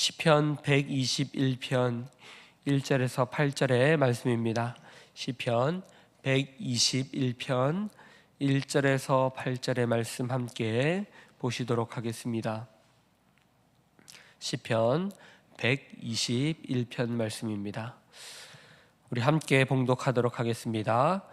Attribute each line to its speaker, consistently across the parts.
Speaker 1: 시편 121편 1절에서 8절의 말씀입니다. 시편 121편 1절에서 8절의 말씀 함께 보시도록 하겠습니다. 시편 121편 말씀입니다. 우리 함께 봉독하도록 하겠습니다.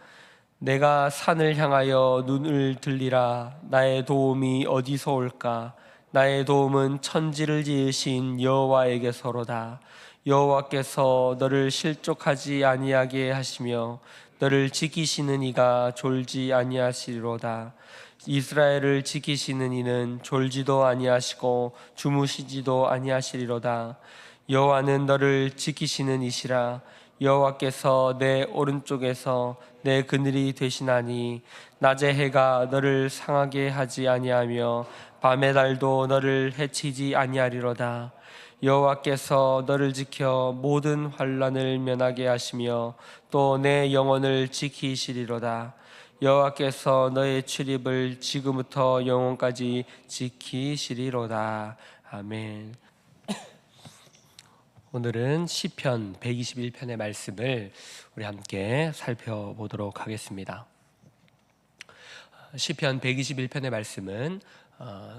Speaker 1: 내가 산을 향하여 눈을 들리라. 나의 도움이 어디서 올까? 나의 도움은 천지를 지으신 여호와에게서로다. 여호와께서 너를 실족하지 아니하게 하시며 너를 지키시는 이가 졸지 아니하시리로다. 이스라엘을 지키시는 이는 졸지도 아니하시고 주무시지도 아니하시리로다. 여호와는 너를 지키시는 이시라. 여호와께서 내 오른쪽에서 내 그늘이 되시나니 낮의 해가 너를 상하게 하지 아니하며 밤의 달도 너를 해치지 아니하리로다. 여호와께서 너를 지켜 모든 환난을 면하게 하시며 또 내 영혼을 지키시리로다. 여호와께서 너의 출입을 지금부터 영원까지 지키시리로다. 아멘. 오늘은 시편 121편의 말씀을 우리 함께 살펴보도록 하겠습니다. 시편 121편의 말씀은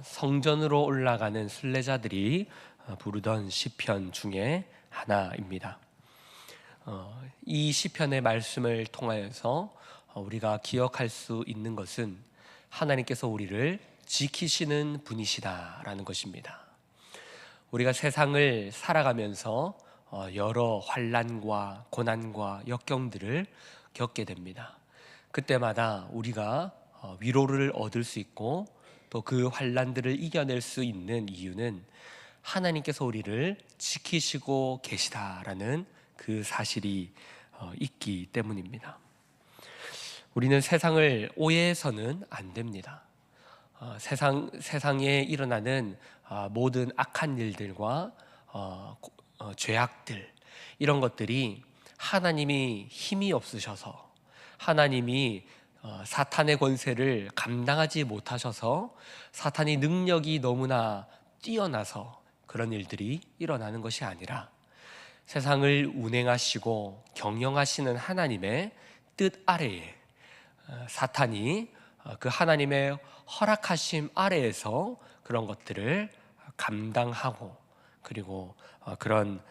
Speaker 1: 성전으로 올라가는 순례자들이 부르던 시편 중에 하나입니다. 이 시편의 말씀을 통하여서 우리가 기억할 수 있는 것은 하나님께서 우리를 지키시는 분이시다라는 것입니다. 우리가 세상을 살아가면서 여러 환난과 고난과 역경들을 겪게 됩니다. 그때마다 우리가 위로를 얻을 수 있고 또 그 환난들을 이겨낼 수 있는 이유는 하나님께서 우리를 지키시고 계시다라는 그 사실이 있기 때문입니다. 우리는 세상을 오해해서는 안 됩니다. 세상에 일어나는 모든 악한 일들과 죄악들, 이런 것들이 하나님이 힘이 없으셔서, 하나님이 사탄의 권세를 감당하지 못하셔서, 사탄이 능력이 너무나 뛰어나서 그런 일들이 일어나는 것이 아니라 세상을 운행하시고 경영하시는 하나님의 뜻 아래에 사탄이 그 하나님의 허락하심 아래에서 그런 것들을 감당하고, 그리고 그런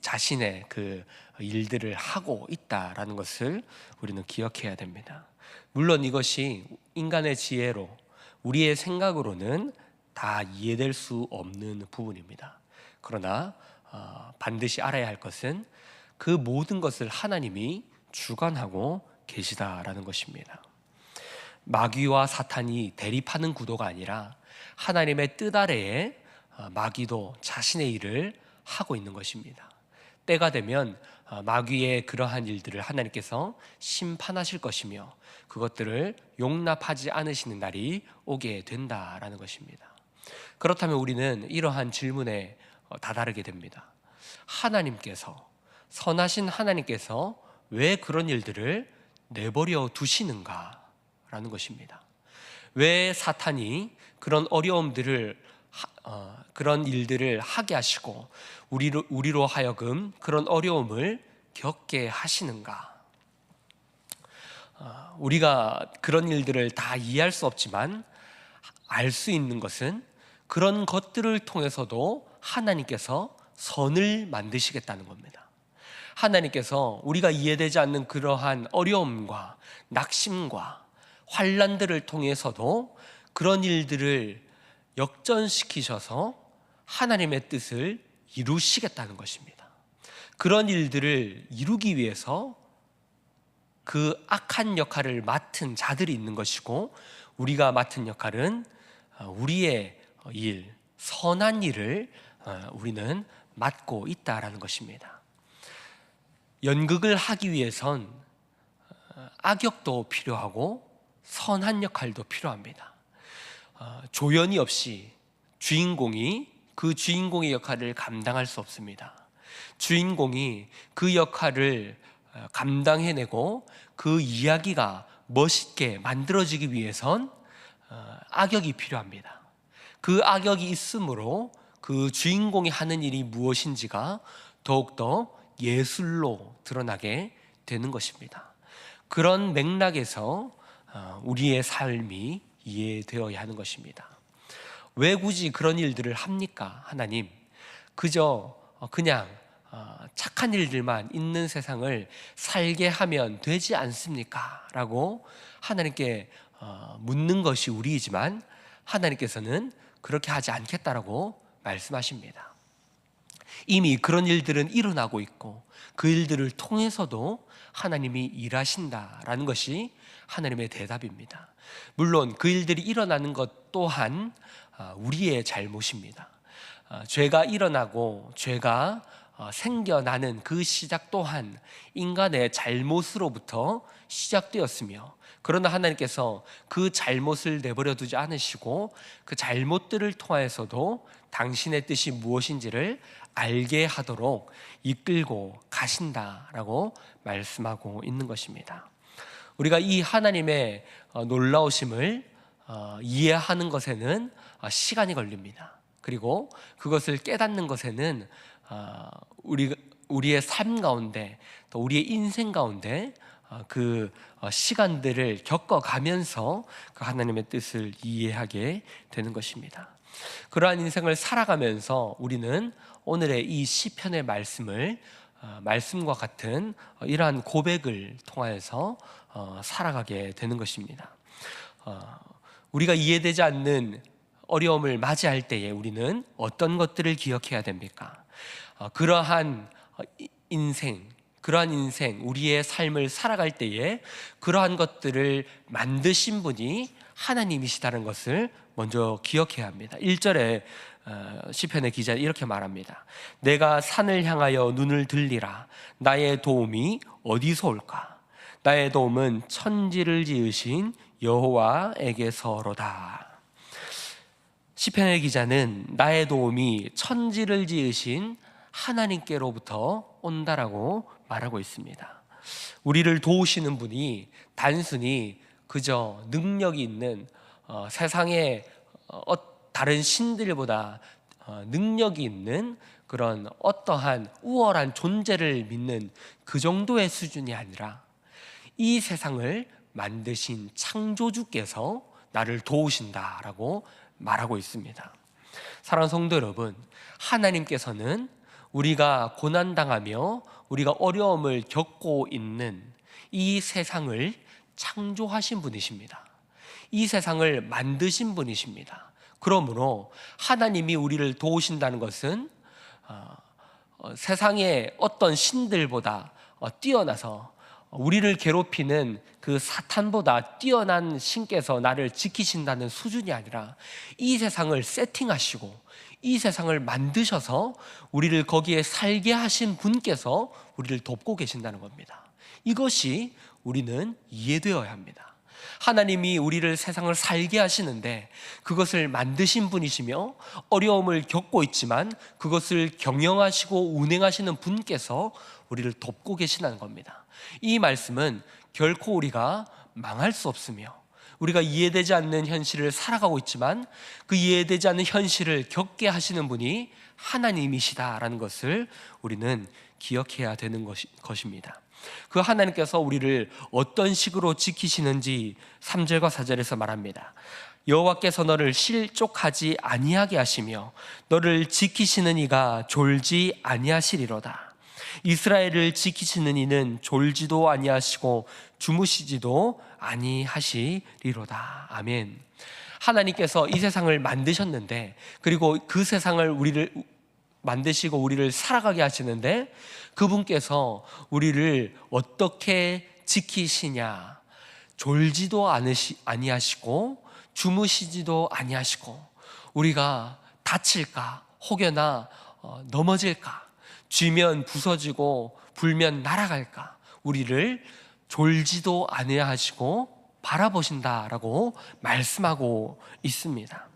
Speaker 1: 자신의 그 일들을 하고 있다라는 것을 우리는 기억해야 됩니다. 물론 이것이 인간의 지혜로, 우리의 생각으로는 다 이해될 수 없는 부분입니다. 그러나 반드시 알아야 할 것은 그 모든 것을 하나님이 주관하고 계시다라는 것입니다. 마귀와 사탄이 대립하는 구도가 아니라 하나님의 뜻 아래에 마귀도 자신의 일을 하고 있는 것입니다. 때가 되면 마귀의 그러한 일들을 하나님께서 심판하실 것이며 그것들을 용납하지 않으시는 날이 오게 된다라는 것입니다. 그렇다면 우리는 이러한 질문에 다다르게 됩니다. 하나님께서, 선하신 하나님께서 왜 그런 일들을 내버려 두시는가? 라는 것입니다. 왜 사탄이 그런 어려움들을, 그런 일들을 하게 하시고 우리로 하여금 그런 어려움을 겪게 하시는가? 우리가 그런 일들을 다 이해할 수 없지만 알 수 있는 것은 그런 것들을 통해서도 하나님께서 선을 만드시겠다는 겁니다. 하나님께서 우리가 이해되지 않는 그러한 어려움과 낙심과 환난들을 통해서도 그런 일들을 역전시키셔서 하나님의 뜻을 이루시겠다는 것입니다. 그런 일들을 이루기 위해서 그 악한 역할을 맡은 자들이 있는 것이고, 우리가 맡은 역할은 우리의 일, 선한 일을 우리는 맡고 있다라는 것입니다. 연극을 하기 위해선 악역도 필요하고 선한 역할도 필요합니다. 조연이 없이 주인공이 그 주인공의 역할을 감당할 수 없습니다. 주인공이 그 역할을 감당해내고 그 이야기가 멋있게 만들어지기 위해선 악역이 필요합니다. 그 악역이 있으므로 그 주인공이 하는 일이 무엇인지가 더욱더 예술로 드러나게 되는 것입니다. 그런 맥락에서 우리의 삶이 이해되어야 하는 것입니다. 왜 굳이 그런 일들을 합니까? 하나님, 그저 그냥 착한 일들만 있는 세상을 살게 하면 되지 않습니까? 라고 하나님께 묻는 것이 우리이지만 하나님께서는 그렇게 하지 않겠다라고 말씀하십니다. 이미 그런 일들은 일어나고 있고 그 일들을 통해서도 하나님이 일하신다라는 것이 하나님의 대답입니다. 물론 그 일들이 일어나는 것 또한 우리의 잘못입니다. 죄가 일어나고 죄가 생겨나는 그 시작 또한 인간의 잘못으로부터 시작되었으며, 그러나 하나님께서 그 잘못을 내버려 두지 않으시고 그 잘못들을 통하여서도 당신의 뜻이 무엇인지를 알게 하도록 이끌고 가신다라고 말씀하고 있는 것입니다. 우리가 이 하나님의 놀라우심을 이해하는 것에는 시간이 걸립니다. 그리고 그것을 깨닫는 것에는 우리의 삶 가운데, 또 우리의 인생 가운데 그 시간들을 겪어가면서 그 하나님의 뜻을 이해하게 되는 것입니다. 그러한 인생을 살아가면서 우리는 오늘의 이 시편의 말씀과 같은 이러한 고백을 통하여서 살아가게 되는 것입니다. 우리가 이해되지 않는 어려움을 맞이할 때에 우리는 어떤 것들을 기억해야 됩니까? 그러한 인생, 우리의 삶을 살아갈 때에 그러한 것들을 만드신 분이 하나님이시다는 것을 먼저 기억해야 합니다. 1절에 시편의 기자는 이렇게 말합니다. 내가 산을 향하여 눈을 들리라. 나의 도움이 어디서 올까? 나의 도움은 천지를 지으신 여호와에게서로다. 시편의 기자는 나의 도움이 천지를 지으신 하나님께로부터 온다라고 말하고 있습니다. 우리를 도우시는 분이 단순히 그저 능력이 있는 세상의 다른 신들보다 능력이 있는 그런 어떠한 우월한 존재를 믿는 그 정도의 수준이 아니라 이 세상을 만드신 창조주께서 나를 도우신다라고 말하고 있습니다. 사랑하는 성도 여러분, 하나님께서는 우리가 고난당하며 우리가 어려움을 겪고 있는 이 세상을 창조하신 분이십니다. 이 세상을 만드신 분이십니다. 그러므로 하나님이 우리를 도우신다는 것은 세상의 어떤 신들보다 뛰어나서 우리를 괴롭히는 그 사탄보다 뛰어난 신께서 나를 지키신다는 수준이 아니라 이 세상을 세팅하시고 이 세상을 만드셔서 우리를 거기에 살게 하신 분께서 우리를 돕고 계신다는 겁니다. 이것이 우리는 이해되어야 합니다. 하나님이 우리를 세상을 살게 하시는데 그것을 만드신 분이시며 어려움을 겪고 있지만 그것을 경영하시고 운행하시는 분께서 우리를 돕고 계시다는 겁니다. 이 말씀은 결코 우리가 망할 수 없으며 우리가 이해되지 않는 현실을 살아가고 있지만 그 이해되지 않는 현실을 겪게 하시는 분이 하나님이시다라는 것을 우리는 기억해야 되는 것입니다. 그 하나님께서 우리를 어떤 식으로 지키시는지 3절과 4절에서 말합니다. 여호와께서 너를 실족하지 아니하게 하시며 너를 지키시는 이가 졸지 아니하시리로다. 이스라엘을 지키시는 이는 졸지도 아니하시고 주무시지도 아니하시리로다. 아멘. 하나님께서 이 세상을 만드셨는데, 그리고 그 세상을 우리를 만드시고 우리를 살아가게 하시는데 그분께서 우리를 어떻게 지키시냐? 졸지도 아니하시고 주무시지도 아니하시고 우리가 다칠까 혹여나 넘어질까, 쥐면 부서지고 불면 날아갈까, 우리를 졸지도 아니하시고 바라보신다라고 말씀하고 있습니다.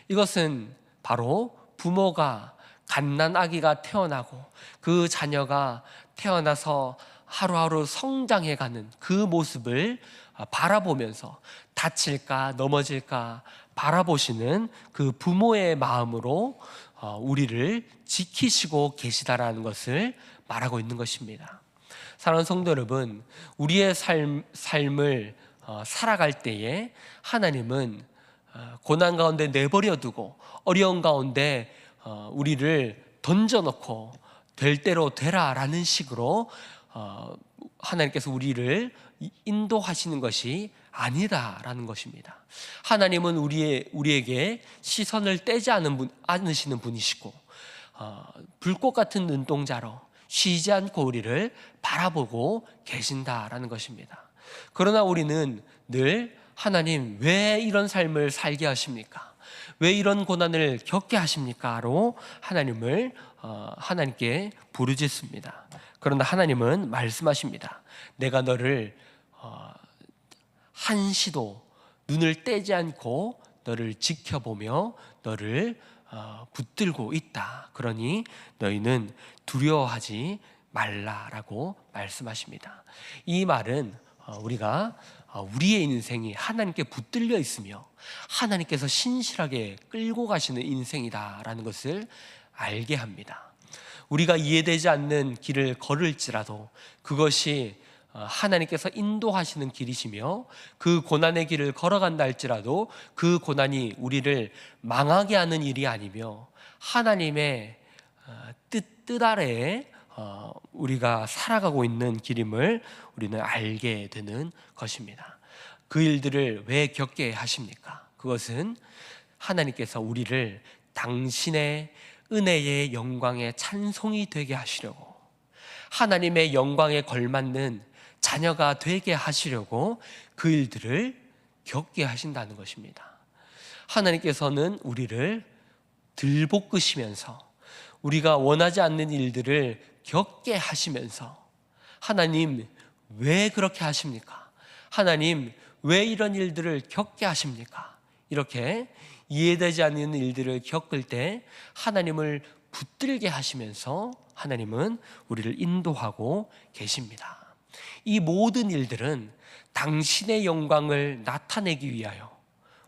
Speaker 1: 이것은 바로 부모가 갓난아기가 태어나고 그 자녀가 태어나서 하루하루 성장해가는 그 모습을 바라보면서 다칠까 넘어질까 바라보시는 그 부모의 마음으로 우리를 지키시고 계시다라는 것을 말하고 있는 것입니다. 사랑하는 성도 여러분, 우리의 삶을 살아갈 때에 하나님은 고난 가운데 내버려 두고 어려운 가운데 우리를 던져놓고 될 대로 되라라는 식으로 하나님께서 우리를 인도하시는 것이 아니다라는 것입니다. 하나님은 우리에게 시선을 떼지 않으시는 분이시고 불꽃 같은 눈동자로 쉬지 않고 우리를 바라보고 계신다라는 것입니다. 그러나 우리는 늘 하나님 왜 이런 삶을 살게 하십니까? 왜 이런 고난을 겪게 하십니까?로 하나님께 부르짖습니다. 그러나 하나님은 말씀하십니다. 내가 너를 한시도 눈을 떼지 않고 너를 지켜보며 너를 붙들고 있다. 그러니 너희는 두려워하지 말라라고 말씀하십니다. 이 말은 우리가 우리의 인생이 하나님께 붙들려 있으며 하나님께서 신실하게 끌고 가시는 인생이다라는 것을 알게 합니다. 우리가 이해되지 않는 길을 걸을지라도 그것이 하나님께서 인도하시는 길이시며 그 고난의 길을 걸어간다 할지라도 그 고난이 우리를 망하게 하는 일이 아니며 하나님의 뜻 아래에 우리가 살아가고 있는 길임을 우리는 알게 되는 것입니다. 그 일들을 왜 겪게 하십니까? 그것은 하나님께서 우리를 당신의 은혜의 영광의 찬송이 되게 하시려고, 하나님의 영광에 걸맞는 자녀가 되게 하시려고 그 일들을 겪게 하신다는 것입니다. 하나님께서는 우리를 들볶으시면서 우리가 원하지 않는 일들을 겪게 하시면서 하나님 왜 그렇게 하십니까? 하나님 왜 이런 일들을 겪게 하십니까? 이렇게 이해되지 않는 일들을 겪을 때 하나님을 붙들게 하시면서 하나님은 우리를 인도하고 계십니다. 이 모든 일들은 당신의 영광을 나타내기 위하여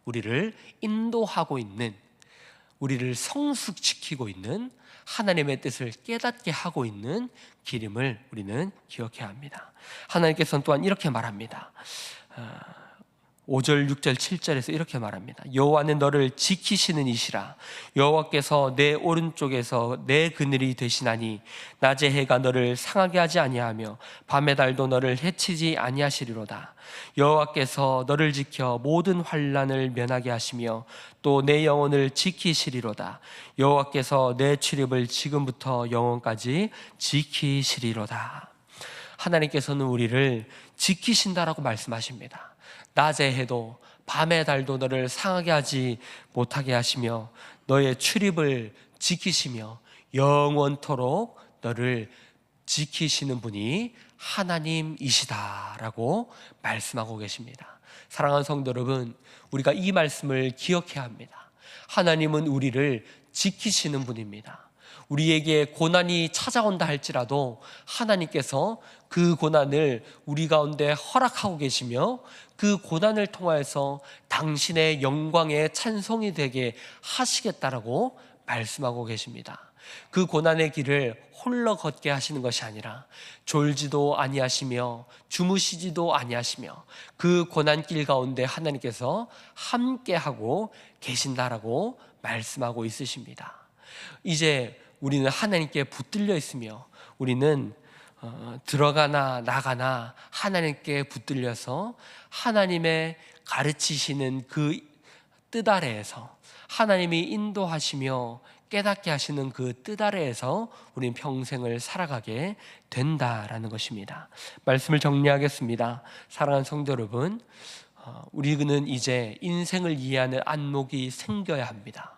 Speaker 1: 우리를 인도하고 있는, 우리를 성숙시키고 있는 하나님의 뜻을 깨닫게 하고 있는 길임을 우리는 기억해야 합니다. 하나님께서는 또한 이렇게 말합니다. 5절, 6절, 7절에서 이렇게 말합니다. 여호와는 너를 지키시는 이시라. 여호와께서 내 오른쪽에서 내 그늘이 되시나니 낮의 해가 너를 상하게 하지 아니하며 밤의 달도 너를 해치지 아니하시리로다. 여호와께서 너를 지켜 모든 환난을 면하게 하시며 또 내 영혼을 지키시리로다. 여호와께서 내 출입을 지금부터 영원까지 지키시리로다. 하나님께서는 우리를 지키신다라고 말씀하십니다. 낮의 해도 밤의 달도 너를 상하게 하지 못하게 하시며 너의 출입을 지키시며 영원토록 너를 지키시는 분이 하나님이시다라고 말씀하고 계십니다. 사랑하는 성도 여러분, 우리가 이 말씀을 기억해야 합니다. 하나님은 우리를 지키시는 분입니다. 우리에게 고난이 찾아온다 할지라도 하나님께서 그 고난을 우리 가운데 허락하고 계시며 그 고난을 통하여서 당신의 영광의 찬송이 되게 하시겠다라고 말씀하고 계십니다. 그 고난의 길을 홀로 걷게 하시는 것이 아니라 졸지도 아니하시며 주무시지도 아니하시며 그 고난길 가운데 하나님께서 함께하고 계신다라고 말씀하고 있으십니다. 이제 우리는 하나님께 붙들려 있으며 우리는 들어가나 나가나 하나님께 붙들려서 하나님의 가르치시는 그 뜻 아래에서 하나님이 인도하시며 깨닫게 하시는 그 뜻 아래에서 우리는 평생을 살아가게 된다라는 것입니다. 말씀을 정리하겠습니다. 사랑하는 성도 여러분, 우리는 이제 인생을 이해하는 안목이 생겨야 합니다.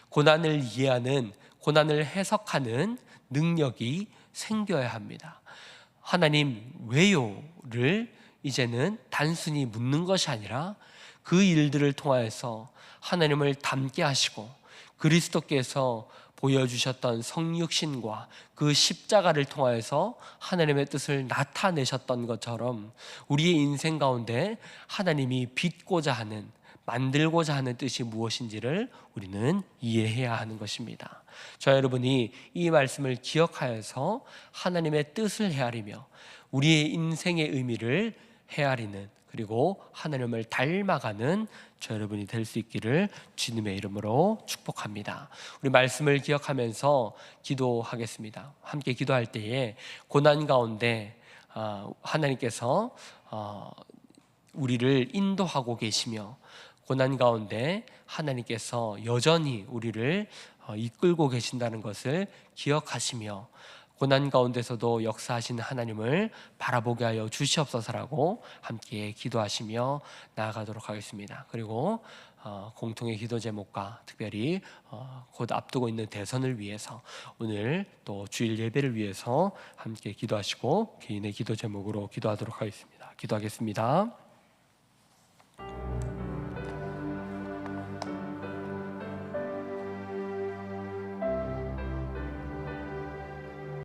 Speaker 1: 고난을 이해하는, 고난을 해석하는 능력이 생겨야 합니다. 하나님 왜요를 이제는 단순히 묻는 것이 아니라 그 일들을 통하여서 하나님을 닮게 하시고 그리스도께서 보여주셨던 성육신과 그 십자가를 통하여서 하나님의 뜻을 나타내셨던 것처럼 우리의 인생 가운데 하나님이 빚고자 하는 만들고자 하는 뜻이 무엇인지를 우리는 이해해야 하는 것입니다. 저 여러분이 이 말씀을 기억하여서 하나님의 뜻을 헤아리며 우리의 인생의 의미를 헤아리는, 그리고 하나님을 닮아가는 저 여러분이 될 수 있기를 주님의 이름으로 축복합니다. 우리 말씀을 기억하면서 기도하겠습니다. 함께 기도할 때에 고난 가운데 하나님께서 우리를 인도하고 계시며, 고난 가운데 하나님께서 여전히 우리를 이끌고 계신다는 것을 기억하시며, 고난 가운데서도 역사하시는 하나님을 바라보게 하여 주시옵소서라고 함께 기도하시며 나아가도록 하겠습니다. 그리고 공통의 기도 제목과 특별히 곧 앞두고 있는 대선을 위해서, 오늘 또 주일 예배를 위해서 함께 기도하시고 개인의 기도 제목으로 기도하도록 하겠습니다. 기도하겠습니다.